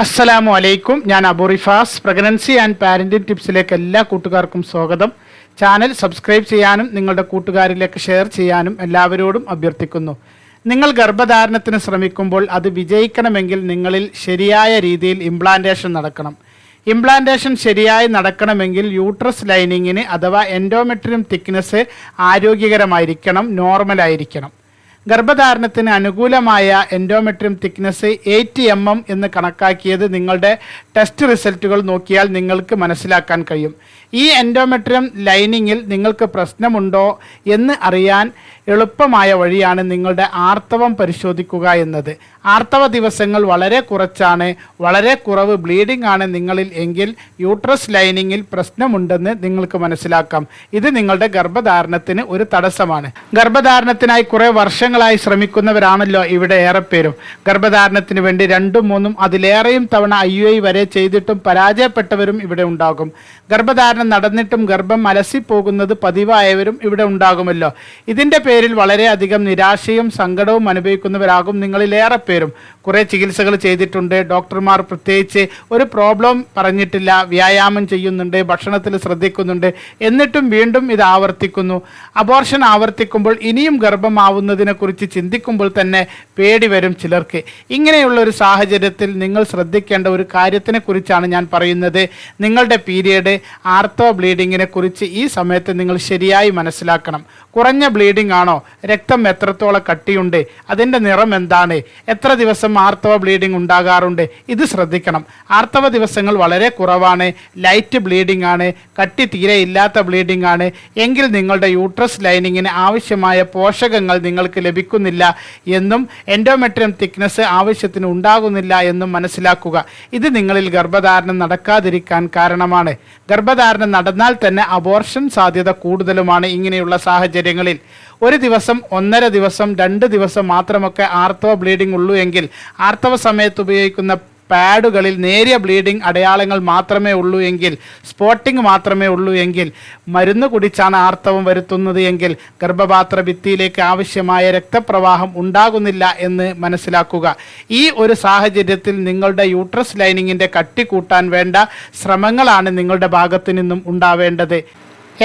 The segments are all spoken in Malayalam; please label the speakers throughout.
Speaker 1: അസ്സലാമു അലൈക്കും. ഞാൻ Abu Rifas. Pregnancy and parenting ടിപ്സിലേക്ക് എല്ലാ കൂട്ടുകാർക്കും സ്വാഗതം. ചാനൽ സബ്സ്ക്രൈബ് ചെയ്യാനും നിങ്ങളുടെ കൂട്ടുകാരിലേക്ക് ഷെയർ ചെയ്യാനും എല്ലാവരോടും അഭ്യർത്ഥിക്കുന്നു. നിങ്ങൾ ഗർഭധാരണത്തിന് ശ്രമിക്കുമ്പോൾ അത് വിജയിക്കണമെങ്കിൽ നിങ്ങളിൽ ശരിയായ രീതിയിൽ ഇംപ്ലാന്റേഷൻ നടക്കണം. ഇംപ്ലാന്റേഷൻ ശരിയായി നടക്കണമെങ്കിൽ യൂട്രസ് ലൈനിങ്ങിന് അഥവാ എൻഡോമെട്രിയം തിക്നെസ് ആരോഗ്യകരമായിരിക്കണം, നോർമലായിരിക്കണം. ഗർഭധാരണത്തിന് അനുകൂലമായ എൻഡോമെട്രിയം തിക്നെസ് 80 mm എന്ന് കണക്കാക്കിയത് നിങ്ങളുടെ ടെസ്റ്റ് റിസൾട്ടുകൾ നോക്കിയാൽ നിങ്ങൾക്ക് മനസ്സിലാക്കാൻ കഴിയും. ഈ എൻഡോമെട്രിയം ലൈനിങ്ങിൽ നിങ്ങൾക്ക് പ്രശ്നമുണ്ടോ എന്ന് അറിയാൻ എളുപ്പമായ വഴിയാണ് നിങ്ങളുടെ ആർത്തവം പരിശോധിക്കുക എന്നത്. ആർത്തവ ദിവസങ്ങൾ വളരെ കുറച്ചാണ്, വളരെ കുറവ് ബ്ലീഡിംഗ് ആണ് നിങ്ങളിൽ എങ്കിൽ യൂട്രസ് ലൈനിങ്ങിൽ പ്രശ്നമുണ്ടെന്ന് നിങ്ങൾക്ക് മനസ്സിലാക്കാം. ഇത് നിങ്ങളുടെ ഗർഭധാരണത്തിന് ഒരു തടസ്സമാണ്. ഗർഭധാരണത്തിനായി കുറേ വർഷങ്ങളായി ശ്രമിക്കുന്നവരാണല്ലോ ഇവിടെ ഏറെ പേരും. ഗർഭധാരണത്തിന് വേണ്ടി 2, 3 അതിലേറെയും തവണ IUI വരെ ചെയ്തിട്ടും പരാജയപ്പെട്ടവരും ഇവിടെ ഉണ്ടാകും. ഗർഭധാരണം നടന്നിട്ടും ഗർഭം അലസിപ്പോകുന്നത് പതിവായവരും ഇവിടെ ഉണ്ടാകുമല്ലോ. ഇതിൻ്റെ പേരിൽ വളരെയധികം നിരാശയും സങ്കടവും അനുഭവിക്കുന്നവരാകും നിങ്ങളിലേറെ പേരും. കുറേ ചികിത്സകൾ ചെയ്തിട്ടുണ്ട്, ഡോക്ടർമാർ പ്രത്യേകിച്ച് ഒരു പ്രോബ്ലം പറഞ്ഞിട്ടില്ല, വ്യായാമം ചെയ്യുന്നുണ്ട്, ഭക്ഷണത്തിൽ ശ്രദ്ധിക്കുന്നുണ്ട്, എന്നിട്ടും വീണ്ടും ഇത് ആവർത്തിക്കുന്നു. അബോർഷൻ ആവർത്തിക്കുമ്പോൾ ഇനിയും ഗർഭമാവുന്നതിനെക്കുറിച്ച് ചിന്തിക്കുമ്പോൾ തന്നെ പേടി വരും ചിലർക്ക്. ഇങ്ങനെയുള്ള ഒരു സാഹചര്യത്തിൽ നിങ്ങൾ ശ്രദ്ധിക്കേണ്ട ഒരു കാര്യത്തിനെ കുറിച്ചാണ് ഞാൻ പറയുന്നത്. നിങ്ങളുടെ പീരിയഡ്, ആർത്തവ ബ്ലീഡിങ്ങിനെ കുറിച്ച് ഈ സമയത്ത് നിങ്ങൾ ശരിയായി മനസ്സിലാക്കണം. കുറഞ്ഞ ബ്ലീഡിംഗ് ആണോ? രക്തം എത്രത്തോളം കട്ടിയുണ്ട്? അതിൻ്റെ നിറം എന്താണ്? എത്ര ദിവസം ആർത്തവ ബ്ലീഡിംഗ് ഉണ്ടാകാറുണ്ട്? ഇത് ശ്രദ്ധിക്കണം. ആർത്തവ ദിവസങ്ങൾ വളരെ കുറവാണ്, ലൈറ്റ് ബ്ലീഡിംഗ് ആണ്, കട്ടി തീരെ ഇല്ലാത്ത ബ്ലീഡിംഗ് ആണ് എങ്കിൽ നിങ്ങളുടെ യൂട്രസ് ലൈനിങ്ങിന് ആവശ്യമായ പോഷകങ്ങൾ നിങ്ങൾക്ക് ലഭിക്കുന്നില്ല എന്നും എൻഡോമെട്രിയം തിക്നെസ് ആവശ്യത്തിന് ഉണ്ടാകുന്നില്ല എന്നും മനസ്സിലാക്കുക. ഇത് നിങ്ങളിൽ ഗർഭധാരണം നടക്കാതിരിക്കാൻ കാരണമാണ്. ഗർഭധാരണം നടന്നാൽ തന്നെ അബോർഷൻ സാധ്യത കൂടുതലുമാണ്. ഇങ്ങനെയുള്ള സാഹചര്യങ്ങളിൽ ഒരു ദിവസം, 1.5 ദിവസം, 2 ദിവസം മാത്രമൊക്കെ ആർത്തവ ബ്ലീഡിംഗ് ഉള്ളൂ എങ്കിൽ, ആർത്തവ സമയത്ത് ഉപയോഗിക്കുന്ന പാഡുകളിൽ നേരിയ ബ്ലീഡിംഗ് അടയാളങ്ങൾ മാത്രമേ ഉള്ളൂ എങ്കിൽ, സ്പോട്ടിംഗ് മാത്രമേ ഉള്ളൂ എങ്കിൽ, മരുന്ന് കുടിച്ചാണ് ആർത്തവം വരുത്തുന്നത് എങ്കിൽ ഗർഭപാത്ര ഭിത്തിയിലേക്ക് ആവശ്യമായ രക്തപ്രവാഹം ഉണ്ടാകുന്നില്ല എന്ന് മനസ്സിലാക്കുക. ഈ ഒരു സാഹചര്യത്തിൽ നിങ്ങളുടെ യൂട്രസ് ലൈനിങ്ങിൻ്റെ കട്ടി കൂട്ടാൻ വേണ്ട ശ്രമങ്ങളാണ് നിങ്ങളുടെ ഭാഗത്തു നിന്നും ഉണ്ടാവേണ്ടത്.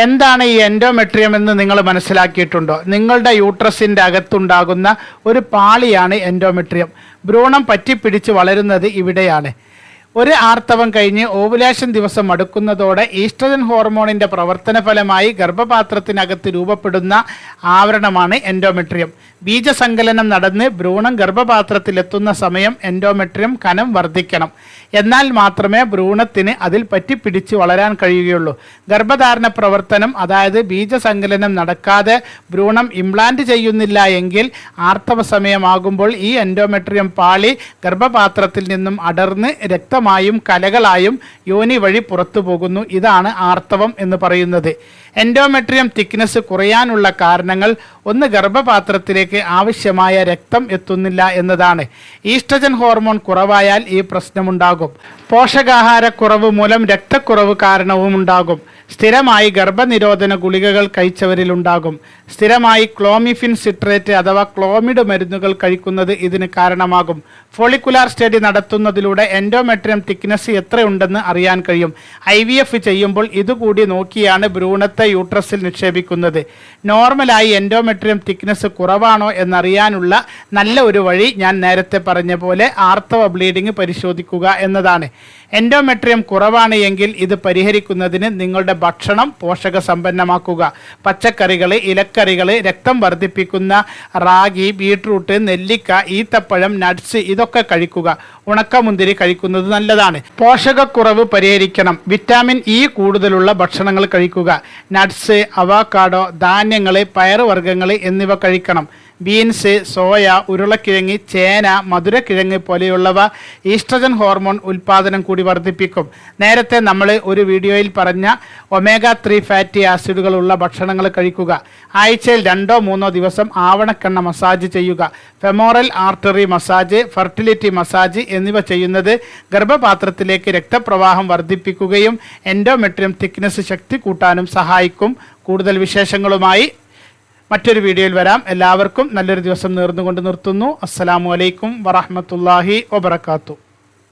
Speaker 1: എന്താണ് ഈ എൻഡോമെട്രിയം എന്ന് നിങ്ങൾ മനസ്സിലാക്കിയിട്ടുണ്ടോ? നിങ്ങളുടെ യൂട്രസിൻ്റെ അകത്തുണ്ടാകുന്ന ഒരു പാളിയാണ് എൻഡോമെട്രിയം. ഭ്രൂണം പറ്റിപ്പിടിച്ച് വളരുന്നത് ഇവിടെയാണ്. ഒരു ആർത്തവം കഴിഞ്ഞ് ഓവുലേഷൻ ദിവസം അടുക്കുന്നതോടെ ഈസ്ട്രജൻ ഹോർമോണിൻ്റെ പ്രവർത്തന ഫലമായി ഗർഭപാത്രത്തിനകത്ത് രൂപപ്പെടുന്ന ആവരണമാണ് എൻഡോമെട്രിയം. ബീജസങ്കലനം നടന്ന് ഭ്രൂണം ഗർഭപാത്രത്തിലെത്തുന്ന സമയം എൻഡോമെട്രിയം കനം വർദ്ധിക്കണം. എന്നാൽ മാത്രമേ ഭ്രൂണത്തിന് അതിൽ പറ്റിപ്പിടിച്ച് വളരാൻ കഴിയുകയുള്ളൂ. ഗർഭധാരണ പ്രവർത്തനം, അതായത് ബീജസങ്കലനം നടക്കാതെ ഭ്രൂണം ഇംപ്ലാന്റ് ചെയ്യുന്നില്ല എങ്കിൽ ആർത്തവ സമയമാകുമ്പോൾ ഈ എൻഡോമെട്രിയം പാളി ഗർഭപാത്രത്തിൽ നിന്നും അടർന്ന് രക്തമായും കലകളായും യോനി വഴി പുറത്തു പോകുന്നു. ഇതാണ് ആർത്തവം എന്ന് പറയുന്നത്. എൻഡോമെട്രിയം തിക്നെസ് കുറയാനുള്ള കാരണങ്ങൾ: ഒന്ന്, ഗർഭപാത്രത്തിലേക്ക് ആവശ്യമായ രക്തം എത്തുന്നില്ല എന്നതാണ്. ഈസ്ട്രജൻ ഹോർമോൺ കുറവായാൽ ഈ പ്രശ്നമുണ്ടാകും. പോഷകാഹാരക്കുറവ് മൂലം രക്തക്കുറവ് കാരണവും ഉണ്ടാകും. സ്ഥിരമായി ഗർഭനിരോധന ഗുളികകൾ കഴിച്ചവരിലുണ്ടാകും. സ്ഥിരമായി ക്ലോമിഫിൻ സിട്രേറ്റ് അഥവാ ക്ലോമിഡ് മരുന്നുകൾ കഴിക്കുന്നത് ഇതിന് കാരണമാകും. ഫോളിക്കുലാർ സ്റ്റഡി നടത്തുന്നതിലൂടെ എൻഡോമെട്രിയം തിക്നെസ് എത്രയുണ്ടെന്ന് അറിയാൻ കഴിയും. IVF ചെയ്യുമ്പോൾ ഇതുകൂടി നോക്കിയാണ് ഭ്രൂണത്തെ യൂട്രസിൽ നിക്ഷേപിക്കുന്നത്. നോർമലായി എൻഡോമെട്രിയം തിക്നെസ് കുറവാണോ എന്നറിയാനുള്ള നല്ല ഒരു വഴി ഞാൻ നേരത്തെ പറഞ്ഞ പോലെ ആർത്തവ ബ്ലീഡിംഗ് പരിശോധിക്കുക എന്നതാണ്. എൻഡോമെട്രിയം കുറവാണ് എങ്കിൽ ഇത് പരിഹരിക്കുന്നതിന് നിങ്ങളുടെ ഭക്ഷണം പോഷക സമ്പന്നമാക്കുക. പച്ചക്കറികൾ, ഇലക്കറികൾ, രക്തം വർദ്ധിപ്പിക്കുന്ന റാഗി, ബീട്രൂട്ട്, നെല്ലിക്ക, ഈത്തപ്പഴം, നട്ട്സ് ഇതൊക്കെ കഴിക്കുക. ഉണക്കമുന്തിരി കഴിക്കുന്നത് നല്ലതാണ്. പോഷകക്കുറവ് പരിഹരിക്കണം. വിറ്റാമിൻ E കൂടുതലുള്ള ഭക്ഷണങ്ങൾ കഴിക്കുക. നട്ട്സ്, അവക്കാഡോ, ധാന്യങ്ങൾ, പയറുവർഗ്ഗങ്ങൾ എന്നിവ കഴിക്കണം. ബീൻസ്, സോയ, ഉരുളക്കിഴങ്ങ്, ചേന, മധുരക്കിഴങ്ങ് പോലെയുള്ളവ ഈസ്ട്രജൻ ഹോർമോൺ ഉൽപ്പാദനം കൂടി വർദ്ധിപ്പിക്കും. നേരത്തെ നമ്മൾ ഒരു വീഡിയോയിൽ പറഞ്ഞ omega-3 ഫാറ്റി ആസിഡുകളുള്ള ഭക്ഷണങ്ങൾ കഴിക്കുക. ആഴ്ചയിൽ 2-3 ദിവസം ആവണക്കെണ്ണ മസാജ് ചെയ്യുക. Femoral artery massage, fertility massage എന്നിവ ചെയ്യുന്നത് ഗർഭപാത്രത്തിലേക്ക് രക്തപ്രവാഹം വർദ്ധിപ്പിക്കുകയും എൻഡോമെട്രിയം തിക്നെസ് ശക്തി കൂട്ടാനും സഹായിക്കും. കൂടുതൽ വിശേഷങ്ങളുമായി മറ്റൊരു വീഡിയോയിൽ വരാം. എല്ലാവർക്കും നല്ലൊരു ദിവസം നേർന്നുകൊണ്ട് നിർത്തുന്നു. അസ്സലാമു അലൈക്കും വറഹ്മത്തുള്ളാഹി വബറകാതുഹു.